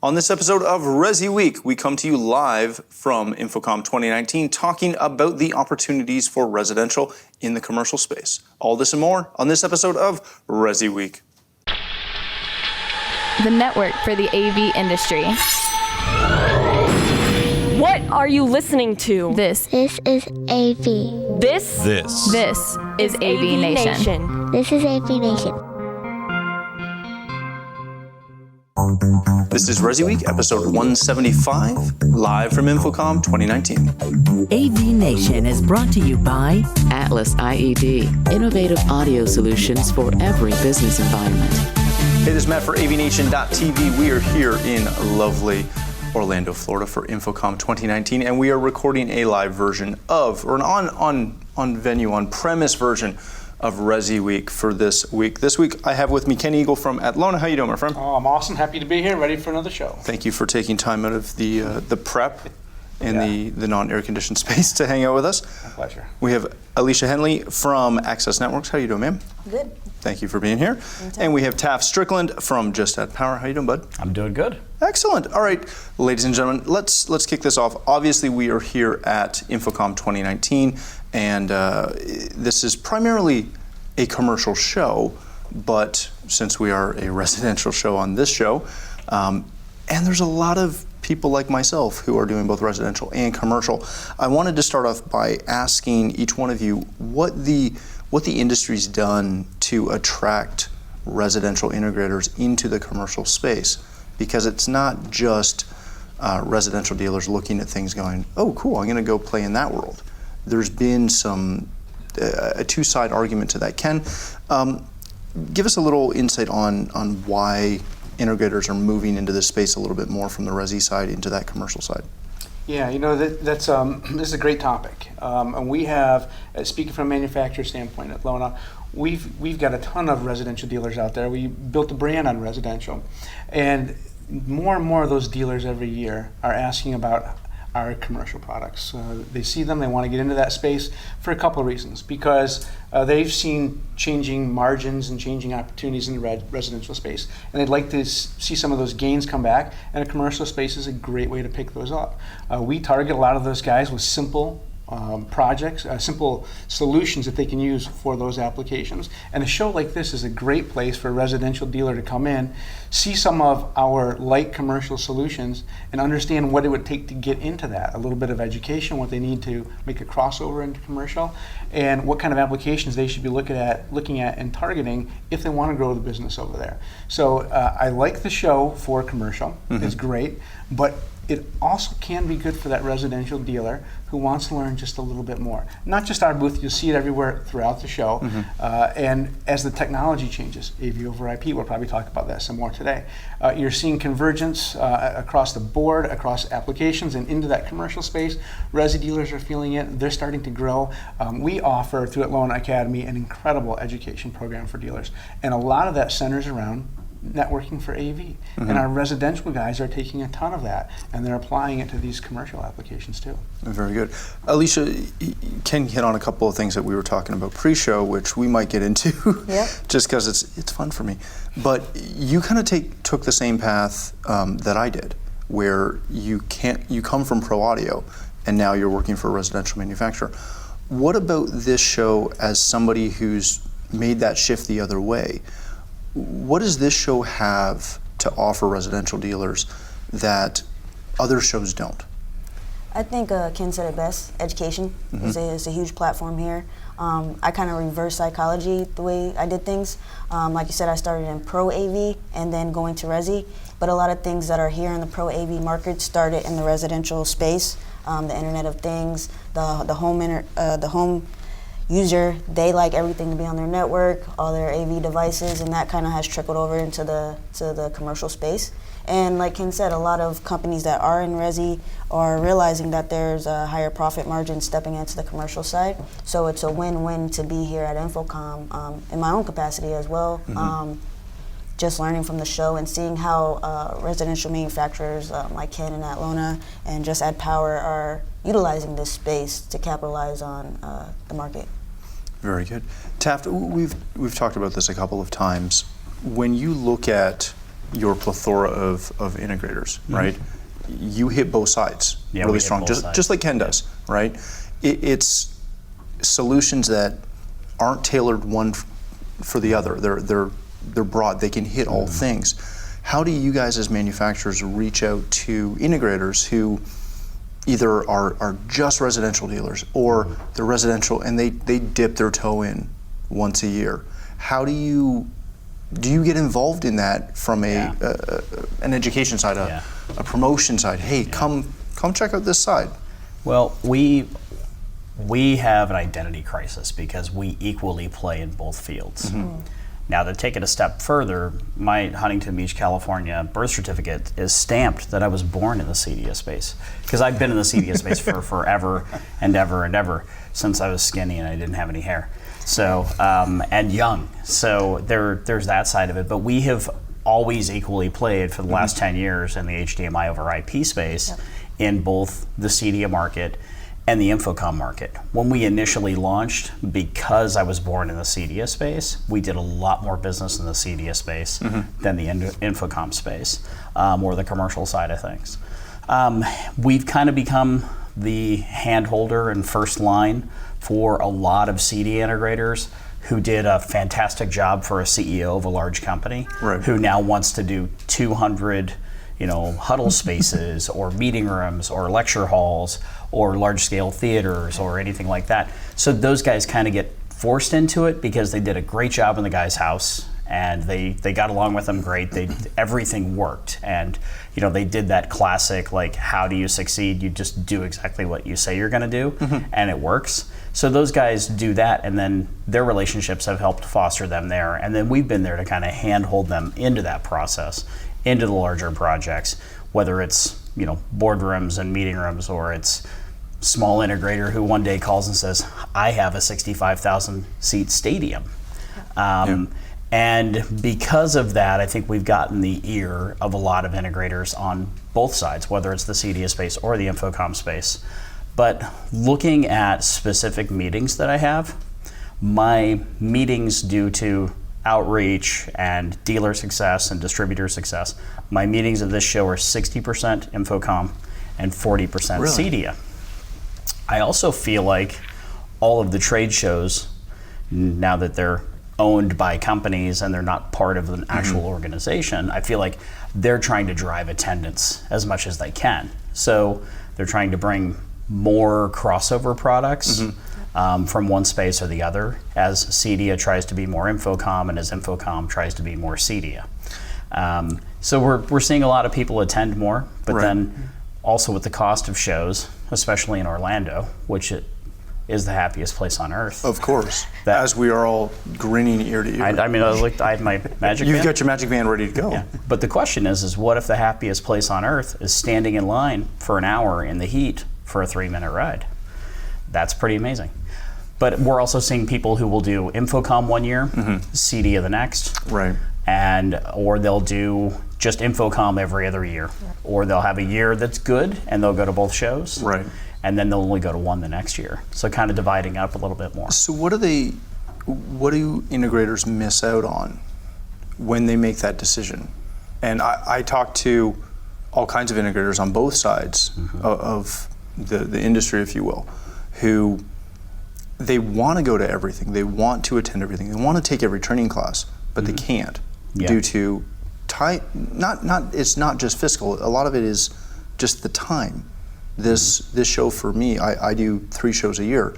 On this episode of ResiWeek, we come to you live from InfoComm 2019 talking about the opportunities for residential in the commercial space. All this and more on this episode of ResiWeek. The network for the AV industry. What are you listening to? This is AV. This is AVNation. This is AVNation. This is ResiWeek, episode 175, live from InfoComm 2019. AVNation is brought to you by Atlas IED, innovative audio solutions for every business environment. Hey, this is Matt for AVNation.tv. We are here in lovely Orlando, Florida for InfoComm 2019, and we are recording a live version of, or an on-premise version of ResiWeek for this week. This week I have with me Ken Eagle from Atlona. How you doing, my friend? Oh, I'm awesome. Happy to be here, ready for another show. Thank you for taking time out of the prep in the non-air conditioned space to hang out with us. My pleasure. We have Alicia Henley from Access Networks. How you doing, ma'am? Good. Thank you for being here. And we have Taft Strickland from Just Add Power. How you doing, bud? I'm doing good. Excellent. All right, ladies and gentlemen, let's kick this off. Obviously, we are here at InfoComm 2019, and this is primarily a commercial show, but since we are a residential show on this show, and there's a lot of people like myself who are doing both residential and commercial, I wanted to start off by asking each one of you what the industry's done to attract residential integrators into the commercial space, because it's not just residential dealers looking at things going, oh cool, I'm gonna go play in that world. There's been a two-side argument to that. Ken, give us a little insight on why integrators are moving into this space a little bit more from the resi side into that commercial side. Yeah, you know, that's this is a great topic, and we have, speaking from a manufacturer standpoint at Lona, we've got a ton of residential dealers out there. We built a brand on residential, and more and more of those dealers every year are asking about our commercial products. They see them, they want to get into that space for a couple of reasons. Because they've seen changing margins and changing opportunities in the residential space, and they'd like to see some of those gains come back, and a commercial space is a great way to pick those up. We target a lot of those guys with simple projects, simple solutions that they can use for those applications. And a show like this is a great place for a residential dealer to come in, see some of our light commercial solutions, and understand what it would take to get into that. A little bit of education, what they need to make a crossover into commercial, and what kind of applications they should be looking at and targeting if they want to grow the business over there. So I like the show for commercial. Mm-hmm. It's great, but it also can be good for that residential dealer who wants to learn just a little bit more. Not just our booth, you'll see it everywhere throughout the show. Mm-hmm. And as the technology changes, AV over IP, we'll probably talk about that some more today. You're seeing convergence across the board, across applications and into that commercial space. Resi dealers are feeling it, they're starting to grow. We offer through Atlona Academy an incredible education program for dealers. And a lot of that centers around networking for AV. Mm-hmm. And our residential guys are taking a ton of that, and they're applying it to these commercial applications too. Very good. Alicia, Ken hit on a couple of things that we were talking about pre-show, which we might get into just because it's fun for me. But you kind of took the same path that I did, where you come from pro audio, and now you're working for a residential manufacturer. What about this show as somebody who's made that shift the other way? What does this show have to offer residential dealers that other shows don't? I think Ken said it best. Education is a huge platform here. I kind of reverse psychology the way I did things. Like you said, I started in pro AV and then going to resi, but a lot of things that are here in the pro AV market started in the residential space. The Internet of Things, the home user, they like everything to be on their network, all their AV devices, and that kind of has trickled over into the commercial space. And like Ken said, a lot of companies that are in resi are realizing that there's a higher profit margin stepping into the commercial side. So it's a win-win to be here at InfoComm in my own capacity as well. Mm-hmm. Just learning from the show and seeing how residential manufacturers like Ken and Atlona and Just Add Power are utilizing this space to capitalize on the market. Very good. Taft, we've talked about this a couple of times. When you look at your plethora of integrators, right? You hit both sides really strong, just like Ken does, right? It's solutions that aren't tailored one for the other. They're broad. They can hit all things. How do you guys as manufacturers reach out to integrators who either are just residential dealers or they're residential and they dip their toe in once a year? How do you get involved in that from an education side, a promotion side? Hey, come check out this side. Well, we have an identity crisis because we equally play in both fields. Now, to take it a step further, my Huntington Beach, California birth certificate is stamped that I was born in the CEDIA space, because I've been in the CEDIA space for forever and ever and ever, since I was skinny and I didn't have any hair. So, and young. So there's that side of it. But we have always equally played for the last 10 years in the HDMI over IP space in both the CEDIA market and the InfoComm market. When we initially launched, because I was born in the CEDIA space, we did a lot more business in the CEDIA space than the InfoComm space, or the commercial side of things. We've kind of become the hand holder and first line for a lot of CEDIA integrators who did a fantastic job for a CEO of a large company, who now wants to do 200 huddle spaces or meeting rooms or lecture halls or large scale theaters or anything like that. So those guys kind of get forced into it because they did a great job in the guy's house and they got along with them great. Everything worked, and they did that classic, like, how do you succeed? You just do exactly what you say you're going to do, and it works. So those guys do that, and then their relationships have helped foster them there, and then we've been there to kind of handhold them into that process, into the larger projects, whether it's boardrooms and meeting rooms, or it's small integrator who one day calls and says, I have a 65,000 seat stadium. And because of that, I think we've gotten the ear of a lot of integrators on both sides, whether it's the CEDIA space or the InfoComm space. But looking at specific meetings that I have, my meetings due to outreach and dealer success and distributor success, my meetings of this show are 60% InfoComm and 40% CEDIA. I also feel like all of the trade shows, now that they're owned by companies and they're not part of an actual organization, I feel like they're trying to drive attendance as much as they can. So they're trying to bring more crossover products from one space or the other, as CEDIA tries to be more InfoComm and as InfoComm tries to be more CEDIA. So we're seeing a lot of people attend more, but then also with the cost of shows, especially in Orlando, which is the happiest place on earth. Of course, as we are all grinning ear to ear. I have my magic band. You've got your magic band ready to go. Yeah. But the question is what if the happiest place on earth is standing in line for an hour in the heat for a 3-minute ride? That's pretty amazing. But we're also seeing people who will do InfoComm one year, CEDIA the next, or they'll do just InfoComm every other year, or they'll have a year that's good and they'll go to both shows, and then they'll only go to one the next year. So kind of dividing up a little bit more. So what do integrators miss out on when they make that decision? And I talk to all kinds of integrators on both sides of the industry, if you will, who they want to go to everything, they want to attend everything, they want to take every training class, but they can't due to time. It's not just fiscal. A lot of it is just the time. This show for me, I do 3 shows a year.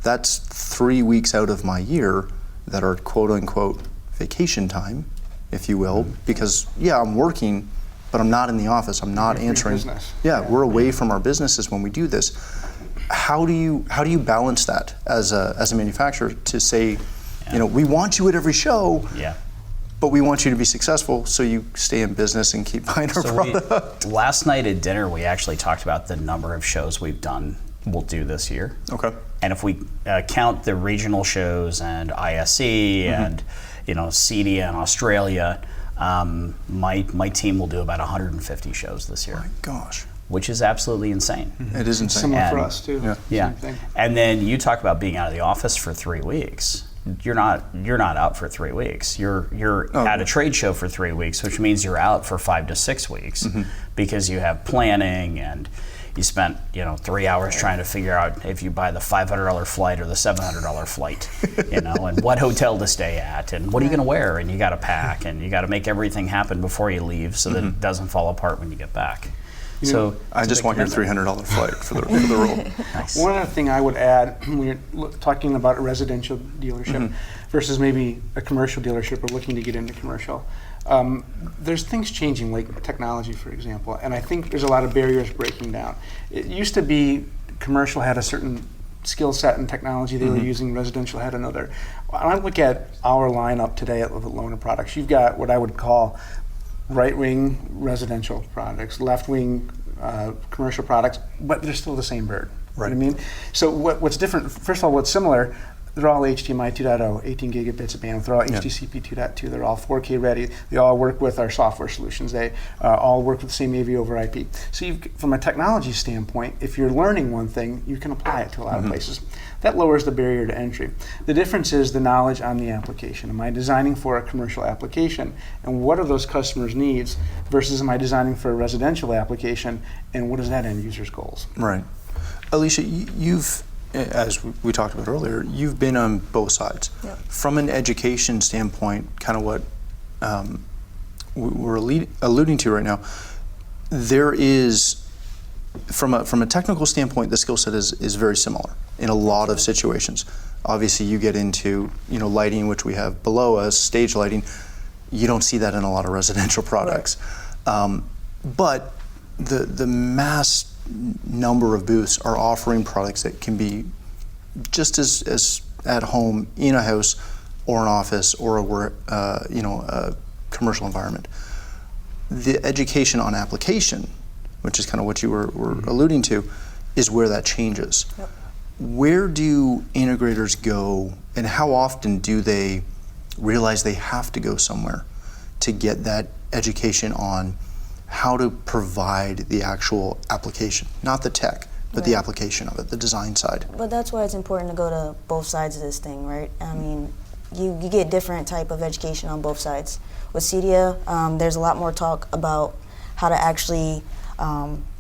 That's 3 weeks out of my year that are quote unquote vacation time, if you will, because I'm working, but I'm not in the office. I'm not answering. We're away from our businesses when we do this. How do you balance that as a manufacturer to say, we want you at every show, but we want you to be successful, so you stay in business and keep buying our product. Last night at dinner, we actually talked about the number of shows we'll do this year. Okay. And if we count the regional shows and ISE and CEDIA in Australia, my team will do about 150 shows this year. My gosh. Which is absolutely insane. It is insane. Similar for us too. Yeah. And then you talk about being out of the office for 3 weeks. you're not out for 3 weeks. You're at a trade show for 3 weeks, which means you're out for 5 to 6 weeks because you have planning and you spent 3 hours trying to figure out if you buy the $500 flight or the $700 flight, and what hotel to stay at and what are you going to wear, and you got to pack and you got to make everything happen before you leave so that it doesn't fall apart when you get back. So I just want your $300 flight for the role. Nice. One other thing I would add when you're talking about a residential dealership versus maybe a commercial dealership or looking to get into commercial, there's things changing, like technology, for example, and I think there's a lot of barriers breaking down. It used to be commercial had a certain skill set and technology they were using, residential had another. When I look at our lineup today at Lona Products, you've got what I would call right-wing residential products, left-wing commercial products, but they're still the same bird. Right. You know what I mean? So what's different, first of all, what's similar, they're all HDMI 2.0, 18 gigabits of bandwidth. They're all HDCP 2.2. They're all 4K ready. They all work with our software solutions. They all work with the same AV over IP. So from a technology standpoint, if you're learning one thing, you can apply it to a lot of places. That lowers the barrier to entry. The difference is the knowledge on the application. Am I designing for a commercial application? And what are those customers' needs versus am I designing for a residential application? And what is that end user's goals? Right. Alicia, you've, as we talked about earlier, you've been on both sides. Yep. From an education standpoint, kind of what we're alluding to right now, there is, from a technical standpoint, the skill set is very similar in a lot of situations. Obviously, you get into lighting, which we have below us, stage lighting. You don't see that in a lot of residential products. Right. But the mass number of booths are offering products that can be just as at home in a house or an office or a commercial environment. The education on application, which is kind of what you were alluding to, is where that changes. Yep. Where do integrators go, and how often do they realize they have to go somewhere to get that education on how to provide the actual application, not the tech, but the application of it, the design side? But that's why it's important to go to both sides of this thing, right? I mean, you get different type of education on both sides. With CEDIA, there's a lot more talk about how to actually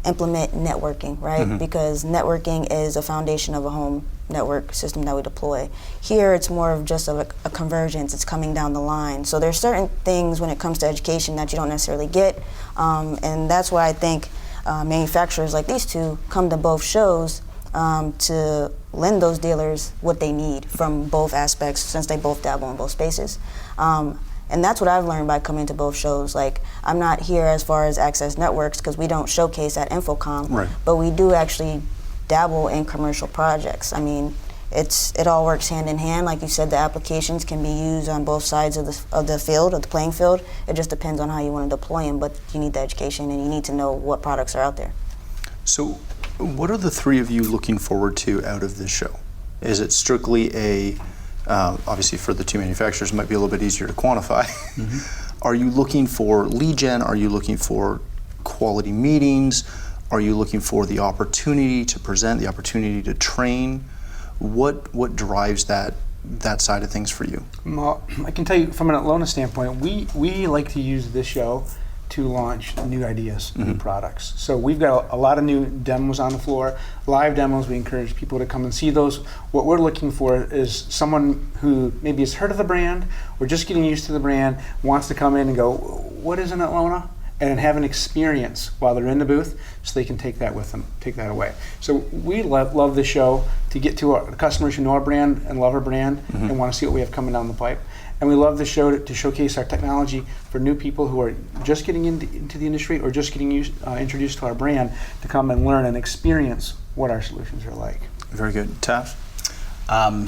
implement networking, right? Because networking is a foundation of a home network system that we deploy. Here, it's more of just a convergence. It's coming down the line. So there's certain things when it comes to education that you don't necessarily get, and that's why I think manufacturers like these two come to both shows to lend those dealers what they need from both aspects, since they both dabble in both spaces. And that's what I've learned by coming to both shows. Like, I'm not here as far as access networks because we don't showcase at InfoComm, right, but we do actually dabble in commercial projects. I mean, it all works hand in hand. Like you said, the applications can be used on both sides of the field, of the playing field. It just depends on how you want to deploy them, but you need the education and you need to know what products are out there. So what are the three of you looking forward to out of this show? Is it strictly a, obviously for the two manufacturers, it might be a little bit easier to quantify. Are you looking for lead gen? Are you looking for quality meetings? Are you looking for the opportunity to present, the opportunity to train? What drives that side of things for you? Well, I can tell you from an Lona standpoint, we like to use this show to launch new ideas, new products. So we've got a lot of new demos on the floor, live demos. We encourage people to come and see those. What we're looking for is someone who maybe has heard of the brand or just getting used to the brand, wants to come in and go, what is an Lona? And have an experience while they're in the booth so they can take that with them, take that away. So we love this show to get to our customers who know our brand and love our brand and want to see what we have coming down the pipe. And we love the show to showcase our technology for new people who are just getting into the industry or just getting introduced to our brand to come and learn and experience what our solutions are like. Very good. Taff?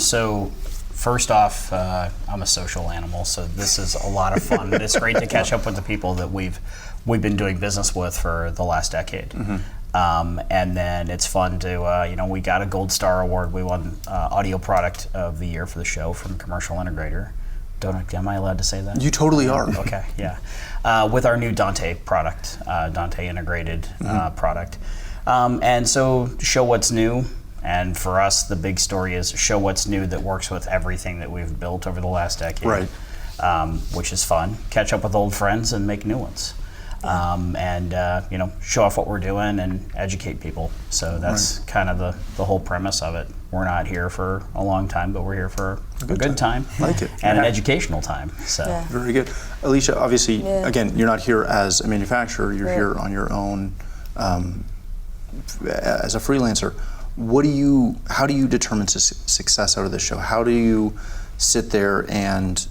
So first off, I'm a social animal, so this is a lot of fun. It's great to catch up with the people that we've been doing business with for the last decade. And then it's fun to, we got a Gold Star Award. We won Audio Product of the Year for the show from Commercial Integrator. Am I allowed to say that? You totally are. Okay, yeah. With our new Dante product, Dante integrated product. And so show what's new And for us, the big story is show what's new that works with everything that we've built over the last decade, Right. Which is fun. Catch up with old friends and make new ones. Show off what we're doing and educate people. So that's kind of the whole premise of it. We're not here for a long time, but we're here for a good time. Like it. And an educational time. So Very good. Alicia, obviously, again, you're not here as a manufacturer. You're here on your own as a freelancer. How do you determine success out of this show? How do you sit there and,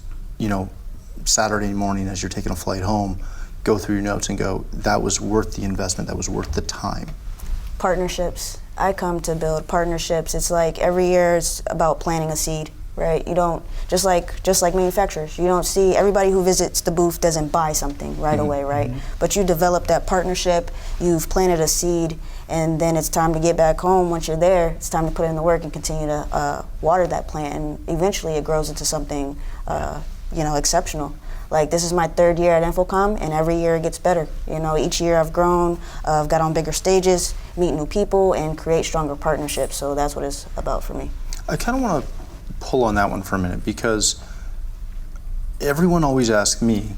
Saturday morning as you're taking a flight home, go through your notes and go, that was worth the investment, that was worth the time? Partnerships. I come to build partnerships. It's like every year it's about planting a seed, right? You don't, just like manufacturers, you don't see, everybody who visits the booth doesn't buy something right away, right? But you develop that partnership, you've planted a seed, and then it's time to get back home. Once you're there, it's time to put in the work and continue to water that plant, and eventually it grows into something exceptional. Like, this is my 3rd year at InfoComm, and every year it gets better. Each year I've grown, I've got on bigger stages, meet new people, and create stronger partnerships. So that's what it's about for me. I kind of want to pull on that one for a minute, because everyone always asks me,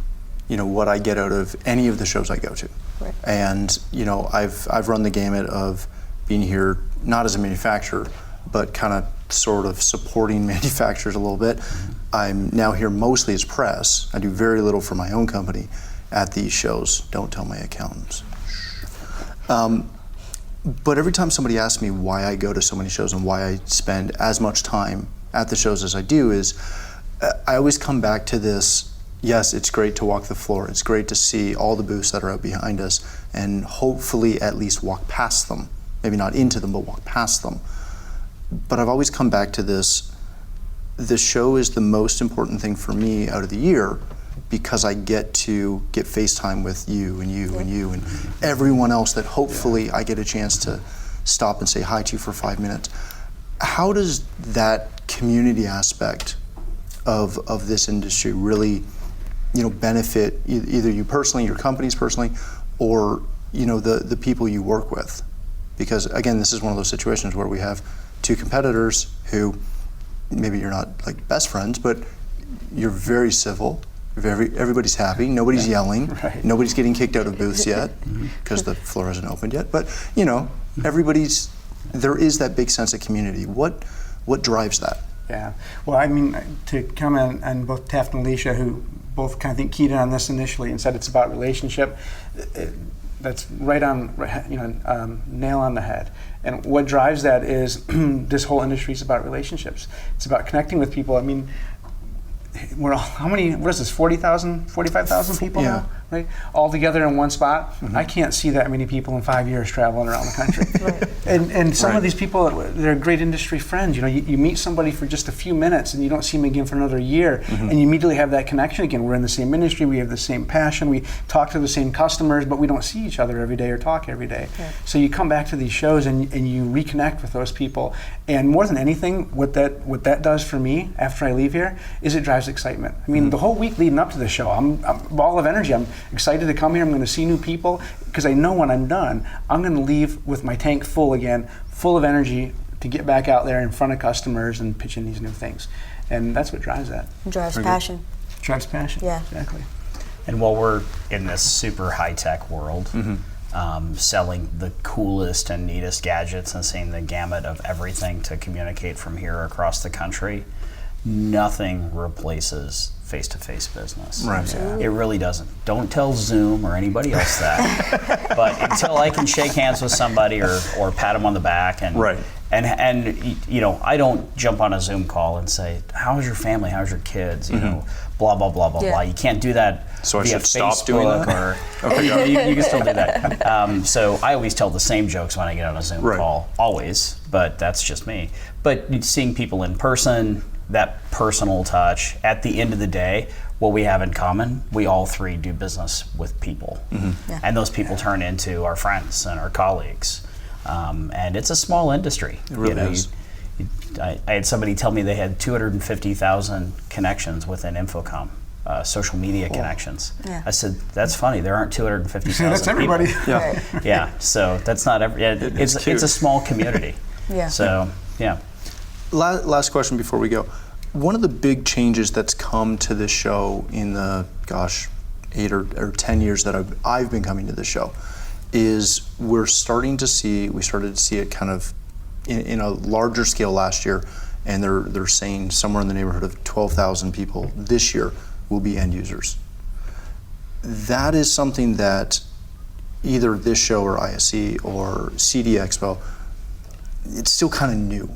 what I get out of any of the shows I go to. Right. And, I've run the gamut of being here, not as a manufacturer, but kind of sort of supporting manufacturers a little bit. I'm now here mostly as press. I do very little for my own company at these shows. Don't tell my accountants. But every time somebody asks me why I go to so many shows and why I spend as much time at the shows as I do, is I always come back to this: yes, it's great to walk the floor. It's great to see all the booths that are out behind us and hopefully at least walk past them. Maybe not into them, but walk past them. But I've always come back to this: the show is the most important thing for me out of the year, because I get to get FaceTime with you and you and you and everyone else that hopefully I get a chance to stop and say hi to for 5 minutes. How does that community aspect of this industry really, benefit either you personally, your companies personally, or the people you work with? Because again, this is one of those situations where we have 2 competitors who maybe you're not like best friends, but you're very civil. Everybody's happy. Nobody's yelling. Right. Nobody's getting kicked out of booths yet because the floor hasn't opened yet. But there is that big sense of community. What drives that? Yeah. Well, I mean, to comment on both Taft and Alicia, who both kind of think keyed in on this initially and said it's about relationship. That's right on, nail on the head. And what drives that is this whole industry is about relationships. It's about connecting with people. I mean, how many, what is this, 40,000, 45,000 people now, right? All together in one spot. I can't see that many people in 5 years traveling around the country. And some of these people, they're great industry friends. You meet somebody for just a few minutes and you don't see them again for another year, and you immediately have that connection again. We're in the same industry, we have the same passion, we talk to the same customers, but we don't see each other every day or talk every day. So you come back to these shows and you reconnect with those people. And more than anything, what that does for me after I leave here is it drives excitement. I mean, the whole week leading up to the show, I'm ball of energy. I'm excited to come here. I'm going to see new people, because I know when I'm done, I'm going to leave with my tank full again, full of energy to get back out there in front of customers and pitch in these new things. And that's what drives that. It drives passion. Drives passion. Yeah. Exactly. And while we're in this super high-tech world, selling the coolest and neatest gadgets and seeing the gamut of everything to communicate from here across the country, nothing replaces face-to-face business. Right. It really doesn't. Don't tell Zoom or anybody else that. But until I can shake hands with somebody or pat them on the back and I don't jump on a Zoom call and say, "How's your family? How's your kids?" Blah blah blah blah blah. You can't do that. So I via should stop Facebook doing that? Or you can still do that. So I always tell the same jokes when I get on a Zoom call, always. But that's just me. But seeing people in person, that personal touch. At the end of the day, what we have in common, we all 3 do business with people, and those people turn into our friends and our colleagues. And it's a small industry. It really is. I had somebody tell me they had 250,000 connections within InfoComm, social media connections. I said, that's funny. There aren't 250,000 That's everybody. people. Yeah. So that's not every. It's a small community. Yeah. So, yeah. Last question before we go. One of the big changes that's come to this show in the, 8 or 10 years that I've been coming to the show is we started to see it kind of in a larger scale last year, and they're saying somewhere in the neighborhood of 12,000 people this year will be end users. That is something that either this show or ISE or CD Expo, it's still kind of new.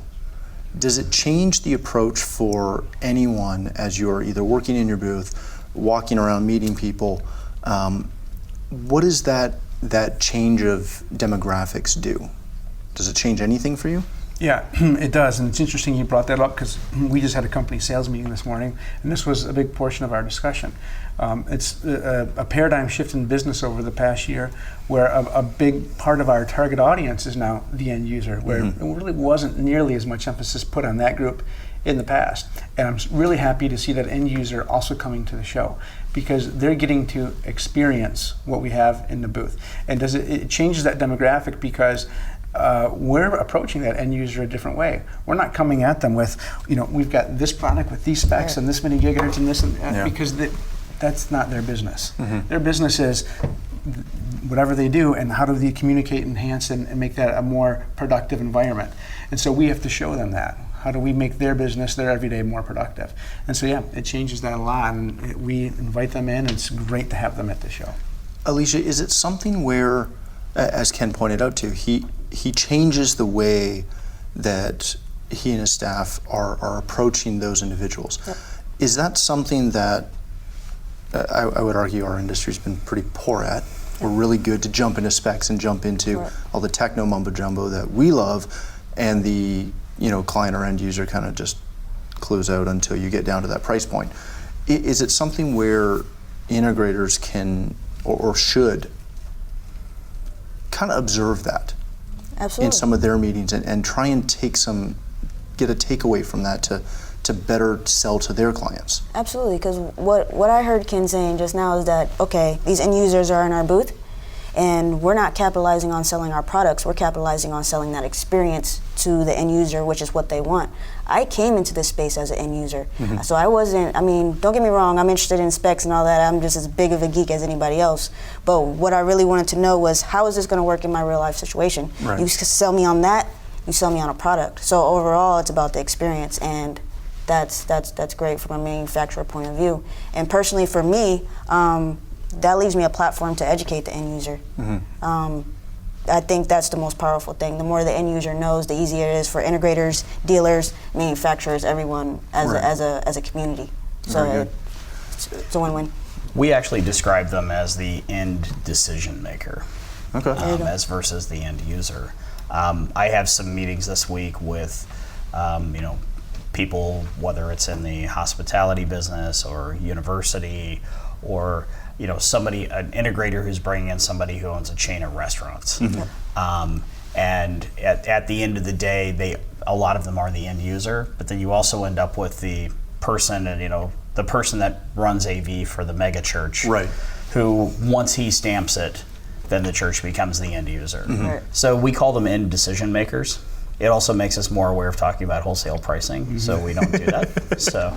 Does it change the approach for anyone as you're either working in your booth, walking around, meeting people? What does that change of demographics do? Does it change anything for you? Yeah, it does, and it's interesting you brought that up because we just had a company sales meeting this morning, and this was a big portion of our discussion. It's a paradigm shift in business over the past year where a big part of our target audience is now the end user, where it really wasn't nearly as much emphasis put on that group in the past. And I'm really happy to see that end user also coming to the show because they're getting to experience what we have in the booth. And it changes that demographic because we're approaching that end user a different way. We're not coming at them with, we've got this product with these specs and this many gigahertz and this and that, because that's not their business. Their business is whatever they do and how do they communicate, enhance, and make that a more productive environment. And so we have to show them that. How do we make their business, their everyday, more productive? And so, yeah, it changes that a lot, and we invite them in, and it's great to have them at the show. Alicia, is it something where, as Ken pointed out too, he changes the way that he and his staff are approaching those individuals? Yep. Is that something that I would argue our industry's been pretty poor at? We're really good to jump into specs and jump into all the techno mumbo jumbo that we love, and the client or end user kind of just clues out until you get down to that price point. Is it something where integrators can or should kind of observe that in some of their meetings and try and get a takeaway from that to better sell to their clients? Absolutely, because what I heard Ken saying just now is that, okay, these end users are in our booth, and we're not capitalizing on selling our products, we're capitalizing on selling that experience to the end user, which is what they want. I came into this space as an end user, so I wasn't, don't get me wrong, I'm interested in specs and all that, I'm just as big of a geek as anybody else, but what I really wanted to know was, how is this going to work in my real life situation? Right. You sell me on that, you sell me on a product. So overall, it's about the experience, and that's great from a manufacturer point of view. And personally for me, that leaves me a platform to educate the end user. I think that's the most powerful thing. The more the end user knows, the easier it is for integrators, dealers, manufacturers, everyone as a community. So it's a win-win. We actually describe them as the end decision maker, as versus the end user. I have some meetings this week with, people, whether it's in the hospitality business or university, or somebody, an integrator who's bringing in somebody who owns a chain of restaurants. And at the end of the day, a lot of them are the end user, but then you also end up with the person, and the person that runs AV for the mega church, who once he stamps it, then the church becomes the end user. So we call them end decision makers. It also makes us more aware of talking about wholesale pricing, so we don't do that. So,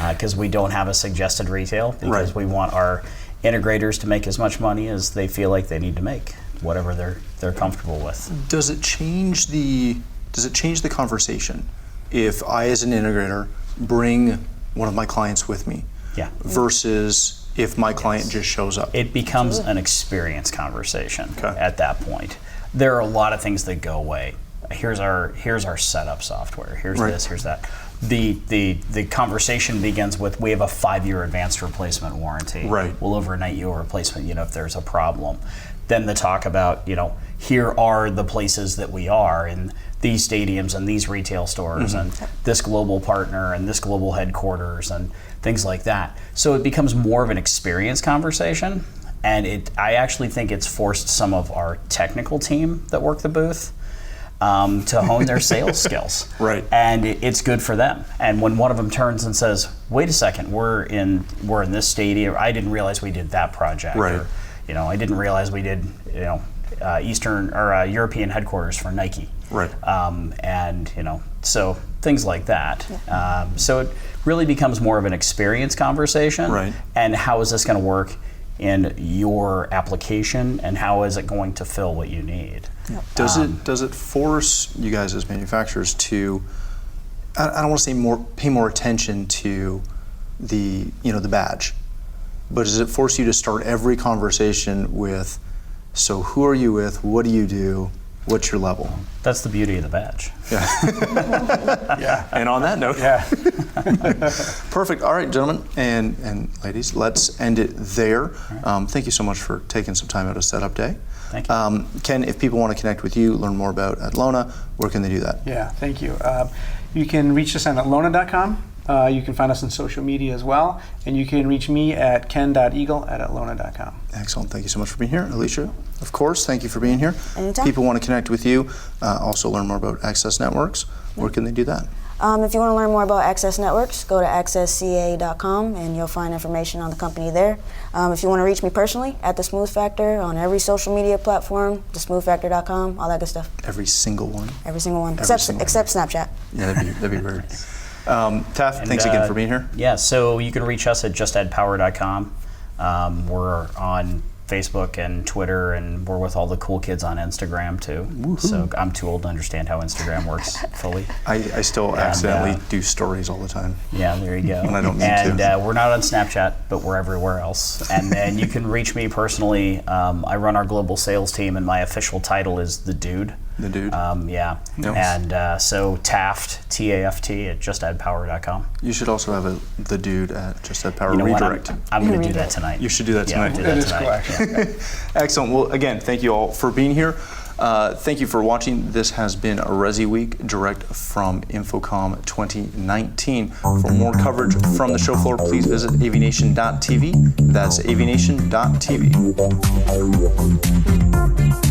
because we don't have a suggested retail, because we want our integrators to make as much money as they feel like they need to make, whatever they're comfortable with. Does it change the conversation if I, as an integrator, bring one of my clients with me, versus if my client just shows up? It becomes an experience conversation at that point. There are a lot of things that go away. Here's our setup software. Here's this. Here's that. The conversation begins with, we have a 5-year advanced replacement warranty. We'll overnight you a replacement. If there's a problem. Then the talk about here are the places that we are in these stadiums and these retail stores and this global partner and this global headquarters and things like that. So it becomes more of an experience conversation, and I actually think it's forced some of our technical team that work the booth to hone their sales skills. And it's good for them. And when one of them turns and says, wait a second, we're in this stadium, I didn't realize we did that project. Or, I didn't realize we did Eastern or European headquarters for Nike. Right. And so things like that. So it really becomes more of an experience conversation. Right. And how is this going to work in your application, and how is it going to fill what you need? Does it force you guys as manufacturers to, I don't want to say pay more attention to the badge, but does it force you to start every conversation with, so who are you with, what do you do, what's your level? That's the beauty of the badge. Yeah. And on that note, Yeah. perfect. All right, gentlemen and ladies, let's end it there. Thank you so much for taking some time out of setup day. Thank you. Ken, if people want to connect with you, learn more about Atlona, where can they do that? Yeah, thank you. You can reach us on atlona.com. You can find us on social media as well. And you can reach me at ken.eagle@atlona.com. Excellent. Thank you so much for being here. Alicia, of course, thank you for being here. Anytime. People want to connect with you, also learn more about Access Networks. Where can they do that? If you want to learn more about Access Networks, go to accessca.com and you'll find information on the company there. If you want to reach me personally, at The Smooth Factor on every social media platform, thesmoothfactor.com, all that good stuff. Every single one? Every single one, Every single except Snapchat. Yeah, that'd be weird. Taff, thanks again for being here. Yeah, so you can reach us at justaddpower.com. We're on Facebook and Twitter, and we're with all the cool kids on Instagram too. Woo-hoo. So I'm too old to understand how Instagram works fully. I still accidentally do stories all the time. Yeah, there you go. And I don't mean and to. We're not on Snapchat, but we're everywhere else. And then you can reach me personally. I run our global sales team, and my official title is The Dude. The Dude. Yeah. No. And so Taft, T-A-F-T, at justaddpower.com. You should also have The Dude at Just Add Power You know Redirect. what? I'm going to do that tonight. You should do that tonight. Yeah, That I'll do is that cool, tonight. actually. Excellent. Well, again, thank you all for being here. Thank you for watching. This has been a ResiWeek direct from InfoComm 2019. For more coverage from the show floor, please visit avnation.tv. That's avnation.tv.